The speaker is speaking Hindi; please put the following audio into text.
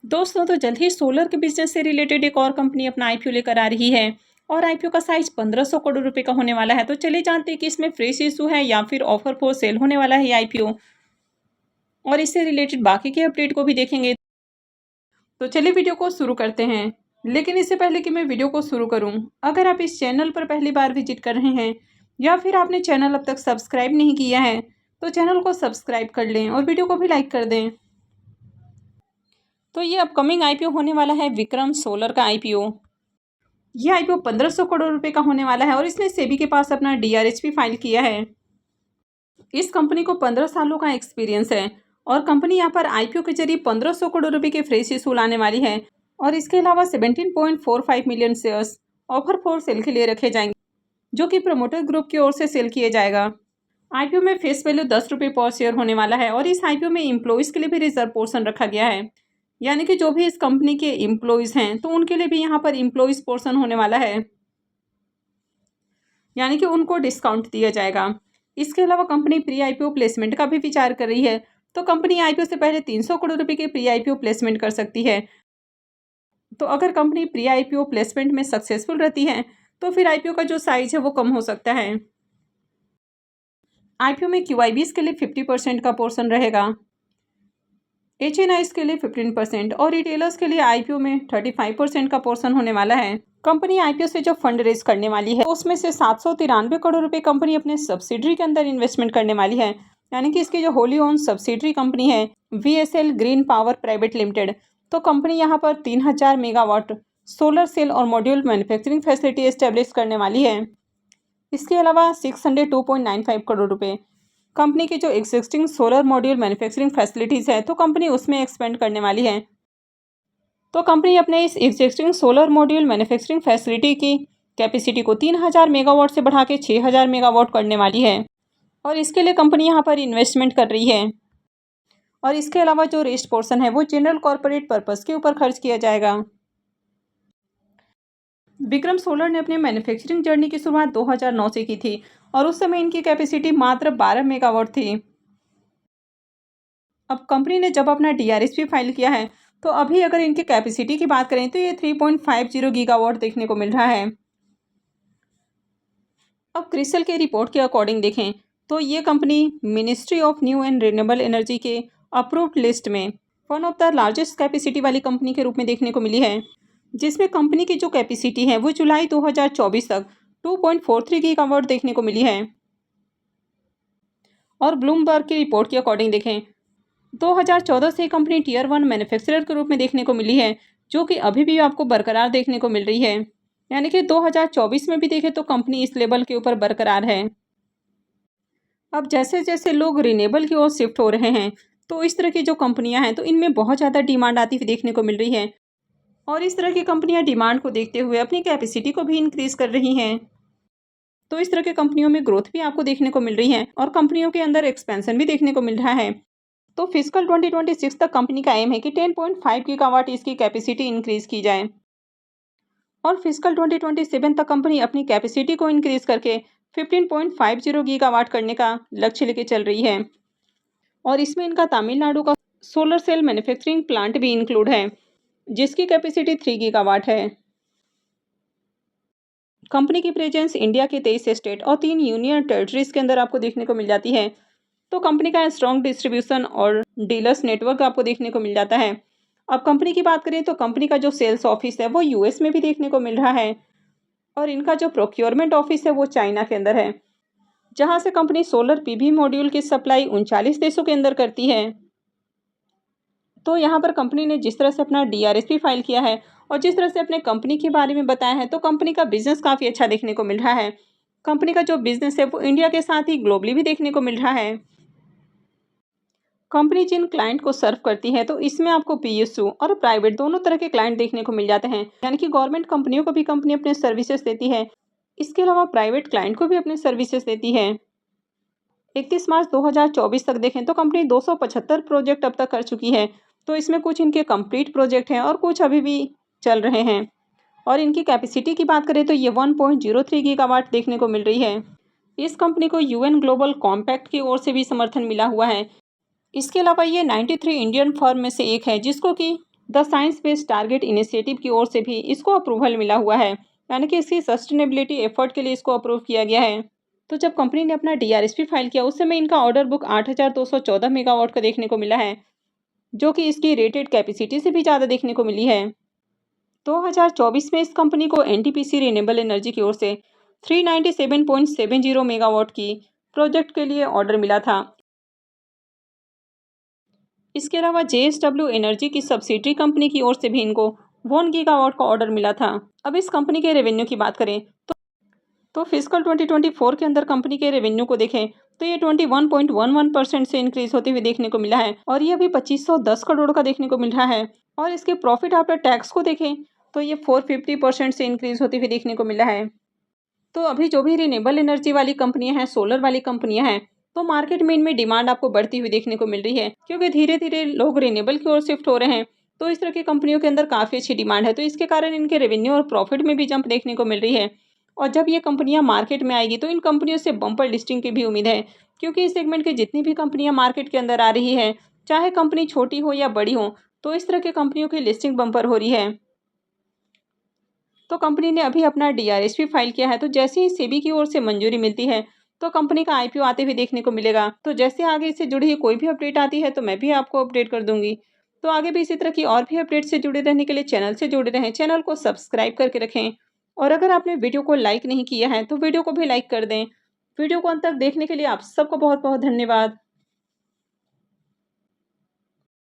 दोस्तों, तो जल्द ही सोलर के बिजनेस से रिलेटेड एक और कंपनी अपना आईपीओ लेकर आ रही है और आईपीओ का साइज 1500 करोड़ रुपए का होने वाला है। तो चलिए जानते हैं कि इसमें फ्रेश इशू है या फिर ऑफर फॉर सेल होने वाला है आईपीओ, और इससे रिलेटेड बाकी के अपडेट को भी देखेंगे। तो चलिए वीडियो को शुरू करते हैं। लेकिन इससे पहले कि मैं वीडियो को शुरू करूं, अगर आप इस चैनल पर पहली बार विजिट कर रहे हैं या फिर आपने चैनल अब तक सब्सक्राइब नहीं किया है तो चैनल को सब्सक्राइब कर लें और वीडियो को भी लाइक कर दें। तो ये अपकमिंग आईपीओ होने वाला है विक्रम सोलर का आईपीओ। ये आईपीओ 1500 करोड़ रुपए का होने वाला है और इसने सेबी के पास अपना डीआरएच फाइल किया है। इस कंपनी को 15 सालों का एक्सपीरियंस है और कंपनी यहाँ पर आईपीओ के जरिए 1500 करोड़ रुपए के फ्रेश इशू लाने वाली है और इसके अलावा 17.45 million shares offer for sale के लिए रखे जाएंगे, जो कि प्रमोटर ग्रुप की ओर से सेल किया जाएगा। आईपीओ में फेस वैल्यू 10 रुपये पर शेयर होने वाला है और इस आईपीओ में एम्प्लॉइज़ के लिए भी रिजर्व पोर्शन रखा गया है, यानी कि जो भी इस कंपनी के एम्प्लॉइज़ हैं तो उनके लिए भी यहाँ पर एम्प्लॉइज़ पोर्शन होने वाला है, यानी कि उनको डिस्काउंट दिया जाएगा। इसके अलावा कंपनी प्री आईपीओ प्लेसमेंट का भी विचार कर रही है, तो कंपनी आईपीओ से पहले 300 करोड़ रुपए के प्री आईपीओ प्लेसमेंट कर सकती है। तो अगर कंपनी प्री आईपीओ प्लेसमेंट में सक्सेसफुल रहती है तो फिर आईपीओ का जो साइज है वो कम हो सकता है। आईपीओ में क्यूआईबीज के लिए 50% का पोर्शन रहेगा, एचएनआईज के लिए 15% और रिटेलर्स के लिए आईपीओ में 35% का पोर्शन होने वाला है। कंपनी आईपीओ से जो फंड रेज करने वाली है उसमें से 793 करोड़ रुपए कंपनी अपने सब्सिडरी के अंदर इन्वेस्टमेंट करने वाली है, यानी कि इसकी जो होली ओन सब्सिडरी कंपनी है VSL green power private limited. तो कंपनी यहाँ पर 3000 मेगावाट सोलर सेल और मॉड्यूल मैन्युफैक्चरिंग फैसिलिटी एस्टेब्लिश करने वाली है। इसके अलावा 602.95 करोड़ रुपए कंपनी की जो existing solar module manufacturing facilities है तो कंपनी उसमें एक्सपेंड करने वाली है। तो कंपनी अपने इस existing solar module manufacturing facility की कैपेसिटी को 3000 मेगावाट से बढ़ा के 6000 मेगावाट करने वाली है और इसके लिए कंपनी यहाँ पर इन्वेस्टमेंट कर रही है। और इसके अलावा जो रेस्ट पोर्शन है वो जनरल कॉर्पोरेट पर्पस के ऊपर खर्च किया जाएगा। विक्रम सोलर ने अपने मैन्युफैक्चरिंग जर्नी की शुरुआत 2009 से की थी और उस समय इनकी कैपेसिटी मात्र 12 मेगावाट थी। अब कंपनी ने जब अपना डीआरएच फाइल किया है तो अभी अगर इनकी कैपेसिटी की बात करें तो ये 3.50 गीगावाट देखने को मिल रहा है। अब क्रिसल के रिपोर्ट के अकॉर्डिंग देखें तो ये company ministry of new and renewable energy के अप्रूव्ड लिस्ट में one of the largest capacity वाली कंपनी के रूप में देखने को मिली है, जिसमें कंपनी की जो कैपेसिटी है वो जुलाई 2024 तक 2.43 गीगावाट देखने को मिली है। और ब्लूमबर्ग की रिपोर्ट के अकॉर्डिंग देखें 2014 से कंपनी टीयर 1 मैन्युफैक्चरर के रूप में देखने को मिली है, जो कि अभी भी आपको बरकरार देखने को मिल रही है, यानी कि 2024 में भी देखें तो कंपनी इस लेवल के ऊपर बरकरार है। अब जैसे जैसे लोग रिन्यूएबल की ओर शिफ्ट हो रहे हैं तो इस तरह की जो कंपनियां हैं तो इनमें बहुत ज़्यादा डिमांड आती हुई देखने को मिल रही है और इस तरह की कंपनियां डिमांड को देखते हुए अपनी कैपेसिटी को भी इंक्रीज कर रही हैं। तो इस तरह की कंपनियों में ग्रोथ भी आपको देखने को मिल रही है और कंपनियों के अंदर एक्सपेंशन भी देखने को मिल रहा है। तो फिजिकल 2026 तक कंपनी का एम है कि 10.5 गीगावाट इसकी कैपेसिटी इंक्रीज की जाए और फिजिकल 2027 तक कंपनी अपनी कैपेसिटी को इंक्रीज करके 15.50 गीगावाट करने का लक्ष्य लेके चल रही है। और इसमें इनका तमिलनाडु का सोलर सेल मैन्युफैक्चरिंग प्लांट भी इंक्लूड है, जिसकी कैपेसिटी 3 गीगावाट है। कंपनी की प्रेजेंस इंडिया के 23 स्टेट और 3 यूनियन टेरिटरीज के अंदर आपको देखने को मिल जाती है। तो कंपनी का स्ट्रॉन्ग डिस्ट्रीब्यूशन और डीलर्स नेटवर्क आपको देखने को मिल जाता है। अब कंपनी की बात करें तो कंपनी का जो सेल्स ऑफिस है वो यूएस में भी देखने को मिल रहा है और इनका जो प्रोक्योरमेंट ऑफिस है वो चाइना के अंदर है, जहां से कंपनी सोलर पीवी मॉड्यूल की सप्लाई 39 देशों के अंदर करती है। तो यहाँ पर कंपनी ने जिस तरह से अपना डीआरएस फाइल किया है और जिस तरह से अपने कंपनी के बारे में बताया है तो कंपनी का बिजनेस काफ़ी अच्छा देखने को मिल रहा है। कंपनी का जो बिजनेस है वो इंडिया के साथ ही ग्लोबली भी देखने को मिल रहा है। कंपनी जिन क्लाइंट को सर्व करती है तो इसमें आपको पीएसयू और प्राइवेट दोनों तरह के क्लाइंट देखने को मिल जाते हैं, यानी कि गवर्नमेंट कंपनियों को भी कंपनी अपने सर्विसेज देती है, इसके अलावा प्राइवेट क्लाइंट को भी अपने सर्विसेज देती है। 31 मार्च 2024 तक देखें तो कंपनी 275 प्रोजेक्ट अब तक कर चुकी है। तो इसमें कुछ इनके कंप्लीट प्रोजेक्ट हैं और कुछ अभी भी चल रहे हैं। और इनकी कैपेसिटी की बात करें तो ये 1.03 गीगावाट देखने को मिल रही है। इस कंपनी को यूएन ग्लोबल कॉम्पैक्ट की ओर से भी समर्थन मिला हुआ है। इसके अलावा ये 93 इंडियन फर्म में से एक है जिसको कि the science based target initiative की ओर से भी इसको अप्रूवल मिला हुआ है, यानी कि इसकी सस्टेनेबिलिटी एफर्ट के लिए इसको अप्रूव किया गया है। तो जब कंपनी ने अपना डीआरएसपी फाइल किया उस समय इनका ऑर्डर बुक 8,214 मेगावाट का देखने को मिला है, जो कि इसकी रेटेड कैपेसिटी से भी ज़्यादा देखने को मिली है। 2024 में इस कंपनी को एनटीपीसी रिन्यूएबल एनर्जी की ओर से 397.70 मेगावाट की प्रोजेक्ट के लिए ऑर्डर मिला था। इसके अलावा जेएसडब्ल्यू एनर्जी की सब्सिडरी कंपनी की ओर से भी इनको 1 गीगावाट का ऑर्डर मिला था। अब इस कंपनी के रेवेन्यू की बात करें तो फिजिकल 2024 के अंदर कंपनी के रेवेन्यू को देखें तो ये 21.11% से इंक्रीज होते हुए देखने को मिला है और ये अभी 2510 करोड़ का देखने को मिल रहा है। और इसके प्रॉफिट आफ्टर टैक्स को देखें तो ये 450% से इंक्रीज होते हुए देखने को मिला है। तो अभी जो भी रिन्यूएबल एनर्जी वाली कंपनियां हैं, सोलर वाली कंपनियां हैं, तो मार्केट में इनमें डिमांड आपको बढ़ती हुई देखने को मिल रही है, क्योंकि धीरे धीरे लोग रिन्यूएबल की ओर शिफ्ट हो रहे हैं। तो इस तरह की कंपनियों के अंदर काफ़ी अच्छी डिमांड है, तो इसके कारण इनके रेवेन्यू और प्रॉफिट में भी जंप देखने को मिल रही है। और जब ये कंपनियां मार्केट में आएगी तो इन कंपनियों से बम्पर लिस्टिंग की भी उम्मीद है, क्योंकि इस सेगमेंट की जितनी भी कंपनियां मार्केट के अंदर आ रही है, चाहे कंपनी छोटी हो या बड़ी हो, तो इस तरह की कंपनियों की लिस्टिंग बम्पर हो रही है। तो कंपनी ने अभी अपना डीआरएस भी फाइल किया है, तो जैसे ही सेबी की ओर से मंजूरी मिलती है तो कंपनी का आईपीओ आते हुए देखने को मिलेगा। तो जैसे आगे इससे जुड़ी हुई कोई भी अपडेट आती है तो मैं भी आपको अपडेट कर दूंगी। तो आगे भी इसी तरह की और भी अपडेट से जुड़े रहने के लिए चैनल से जुड़े रहें, चैनल को सब्सक्राइब करके रखें। और अगर आपने वीडियो को लाइक नहीं किया है तो वीडियो को भी लाइक कर दें। वीडियो को अंत तक देखने के लिए आप सबको बहुत बहुत धन्यवाद।